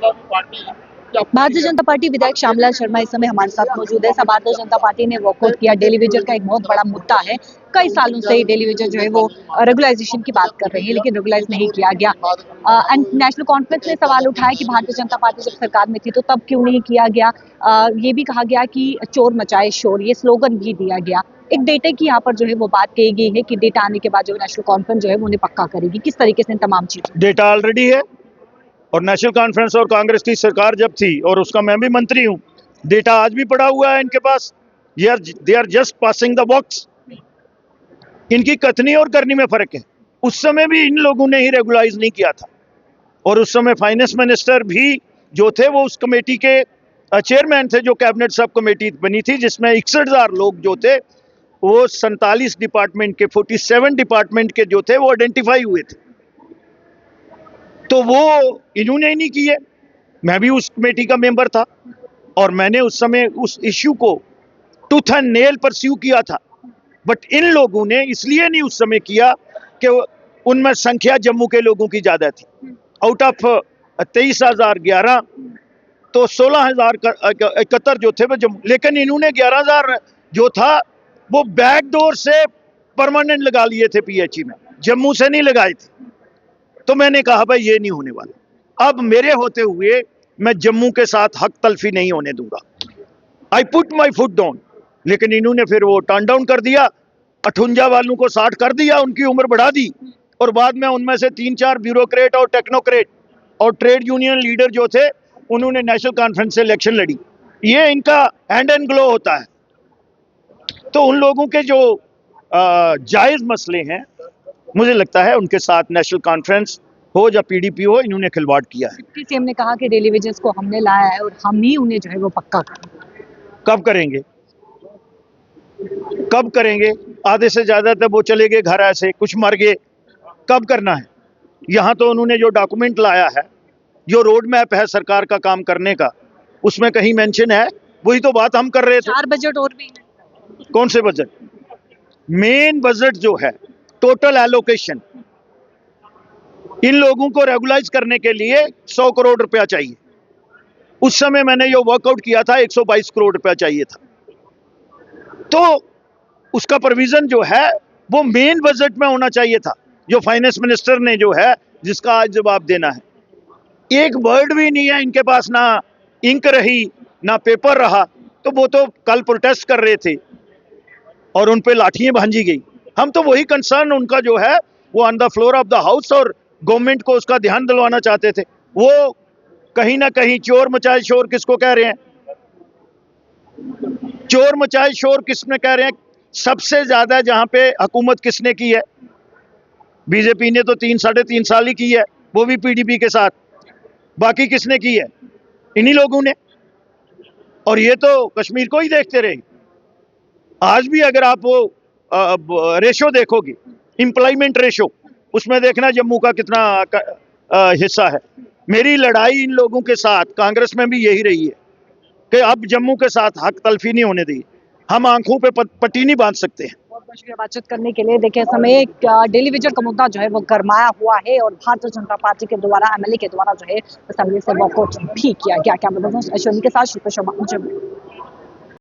Bharatiya Janata party विधायक श्यामलाल शर्मा इस समय हमारे साथ मौजूद है। भारतीय जनता पार्टी ने वॉकआउट किया। डेली वेजर का एक बहुत बड़ा मुद्दा है। कई सालों से डेली वेजर जो है वो रेगुलाइजेशन की बात कर रही है, लेकिन रेगुलाइज नहीं किया गया। एंड नेशनल कॉन्फ्रेंस ने सवाल उठाया कि भारतीय जनता पार्टी जब सरकार में थी तो तब क्यों नहीं किया गया। ये भी कहा गया कि चोर मचाए शोर, ये स्लोगन भी दिया गया। एक डेटे की यहाँ पर जो है वो बात कही गई है कि डेटा आने के बाद जो नेशनल कॉन्फ्रेंस जो है वो उन्हें पक्का करेगी। किस तरीके से इन तमाम चीजों डेटा ऑलरेडी है और नेशनल कॉन्फ्रेंस और कांग्रेस की सरकार जब थी और उसका मैं भी मंत्री हूं, डेटा आज भी पड़ा हुआ है इनके पास। They are just passing the box. इनकी कथनी और करनी में फर्क है। उस समय भी इन लोगों ने ही रेगुलाइज नहीं किया था और उस समय फाइनेंस मिनिस्टर भी जो थे वो उस कमेटी के चेयरमैन थे, जो कैबिनेट सब कमेटी बनी थी, जिसमें 61,000 लोग जो थे वो 47 डिपार्टमेंट के 47 डिपार्टमेंट के जो थे वो आइडेंटिफाई हुए थे। तो वो इन्होंने ही नहीं किए। मैं भी उस कमेटी का मेंबर था और मैंने उस समय उस इश्यू को टूथ एंड नेल परस्यू किया था। बट इन लोगों ने इसलिए नहीं उस समय किया कि उनमें संख्या जम्मू के लोगों की ज्यादा थी। आउट ऑफ 23,011 तो 16,071 जो थे वो जम्मू, लेकिन इन्होंने 11,000 जो था वो बैकडोर से परमानेंट लगा लिए थे पीएचई में, जम्मू से नहीं लगाए थे। तो मैंने कहा भाई ये नहीं होने वाला। अब मेरे होते हुए मैं जम्मू के साथ हक तलफी नहीं होने दूंगा। I put my foot down. लेकिन इन्होंने फिर वो टर्न डाउन कर दिया। 58 वालों को 60 कर दिया, उनकी उम्र बढ़ा दी और बाद में उनमें से 3-4 ब्यूरोक्रेट और टेक्नोक्रेट और ट्रेड यूनियन लीडर जो थे उन्होंने नेशनल कॉन्फ्रेंस से इलेक्शन लड़ी। ये इनका हैंड एंड ग्लो होता है। तो उन लोगों के जो जायज मसले हैं, मुझे लगता है उनके साथ नेशनल कॉन्फ्रेंस हो या पीडीपी हो, इन्होंने खिलवाड़ किया है। सीएम ने कहा कि डेली वेजेस को हमने लाया है और हम ही उन्हें जो है वो पक्का करेंगे। कब करेंगे? कब करेंगे? आधे से ज्यादा तब वो चले गए घर, ऐसे कुछ मर गए। कब करना है? यहाँ तो उन्होंने जो डॉक्यूमेंट लाया है, जो रोड मैप है सरकार का काम करने का, उसमें कहीं मेंशन है? वही तो बात हम कर रहे थे। 4 बजट और भी है। कौन से बजट? मेन बजट जो है टोटल एलोकेशन, इन लोगों को रेगुलाइज करने के लिए 100 करोड़ रुपया चाहिए। उस समय मैंने जो वर्कआउट किया था 122 करोड़ रुपया चाहिए था। तो उसका प्रोविजन जो है वो मेन बजट में होना चाहिए था, जो फाइनेंस मिनिस्टर ने जो है जिसका आज जवाब देना है। एक वर्ड भी नहीं है इनके पास, ना इंक रही ना पेपर रहा। तो वो तो कल प्रोटेस्ट कर रहे थे और उन पे लाठियां भांजी गई। हम तो वही कंसर्न उनका जो है वो on the floor of the house और गवर्नमेंट को उसका ध्यान दिलवाना चाहते थे। वो कहीं ना कहीं चोर मचाए शोर किसको कह रहे हैं? चोर मचाए शोर किसने कह रहे हैं? सबसे ज्यादा जहां पे हुकूमत किसने की है? बीजेपी ने तो 3-3.5 साल ही की है, वो भी पीडीपी के साथ। बाकी किसने की है? इन्हीं लोगों ने। और ये तो कश्मीर को ही देखते रहे। आज भी अगर आप वो रेशो देखोगे, एम्प्लॉयमेंट रेशो, उसमें देखना जम्मू का कितना हिस्सा है। मेरी लड़ाई इन लोगों के साथ कांग्रेस में भी यही रही है कि अब जम्मू के साथ हक तलफी नहीं होने दी। हम आंखों पे पट्टी नहीं बांध सकते हैं। बहुत बहुत शुक्रिया बातचीत करने के लिए। देखिए समय डेली वेजर का मुद्दा जो है वो गरमाया हुआ है और भारतीय जनता पार्टी के द्वारा एमएलए के द्वारा जो है असेंबली से वॉकआउट भी किया गया। कैमरा पर्सन अश्विनी के साथ शिल्पा शर्मा।